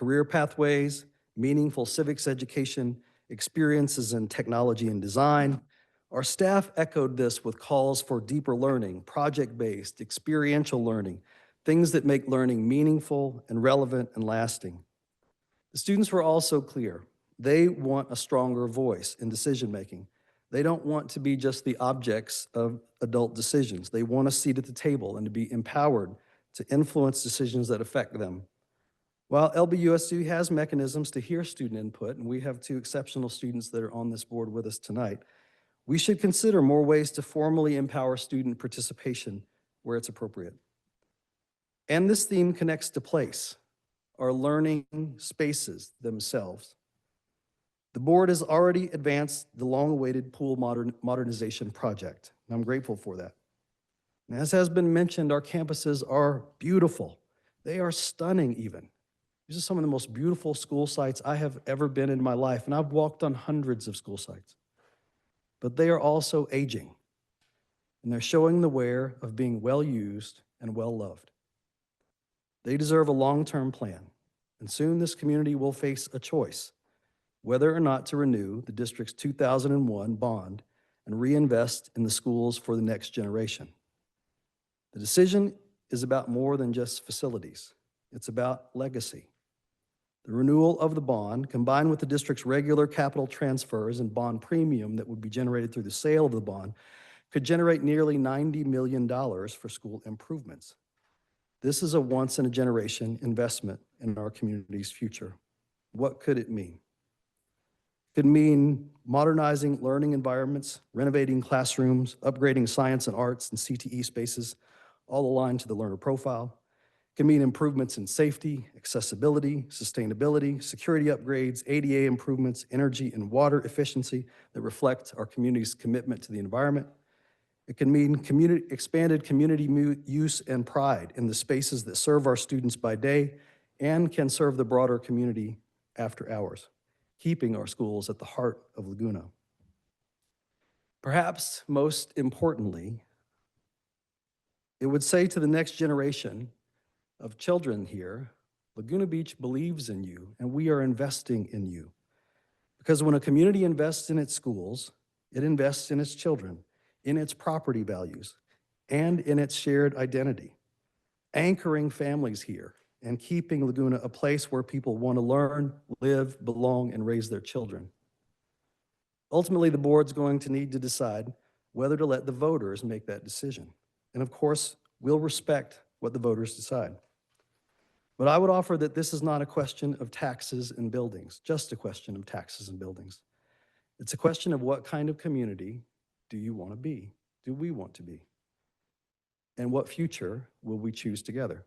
career pathways, meaningful civics education, experiences in technology and design. Our staff echoed this with calls for deeper learning, project-based, experiential learning, things that make learning meaningful and relevant and lasting. The students were also clear. They want a stronger voice in decision-making. They don't want to be just the objects of adult decisions. They want a seat at the table and to be empowered to influence decisions that affect them. While LBUSD has mechanisms to hear student input, and we have two exceptional students that are on this board with us tonight, we should consider more ways to formally empower student participation where it's appropriate. And this theme connects to place, our learning spaces themselves. The board has already advanced the long-awaited pool modernization project, and I'm grateful for that. And as has been mentioned, our campuses are beautiful. They are stunning even. These are some of the most beautiful school sites I have ever been in my life, and I've walked on hundreds of school sites. But they are also aging, and they're showing the wear of being well-used and well-loved. They deserve a long-term plan, and soon this community will face a choice, whether or not to renew the district's 2001 bond and reinvest in the schools for the next generation. The decision is about more than just facilities. It's about legacy. The renewal of the bond, combined with the district's regular capital transfers and bond premium that would be generated through the sale of the bond, could generate nearly $90 million for school improvements. This is a once-in-a-generation investment in our community's future. What could it mean? It could mean modernizing learning environments, renovating classrooms, upgrading science and arts and CTE spaces, all aligned to the learner profile. It can mean improvements in safety, accessibility, sustainability, security upgrades, ADA improvements, energy and water efficiency that reflect our community's commitment to the environment. It can mean expanded community use and pride in the spaces that serve our students by day and can serve the broader community after hours, keeping our schools at the heart of Laguna. Perhaps most importantly, it would say to the next generation of children here, Laguna Beach believes in you and we are investing in you. Because when a community invests in its schools, it invests in its children, in its property values, and in its shared identity, anchoring families here and keeping Laguna a place where people want to learn, live, belong, and raise their children. Ultimately, the board's going to need to decide whether to let the voters make that decision. And of course, we'll respect what the voters decide. But I would offer that this is not a question of taxes and buildings, just a question of taxes and buildings. It's a question of what kind of community do you want to be? Do we want to be? And what future will we choose together?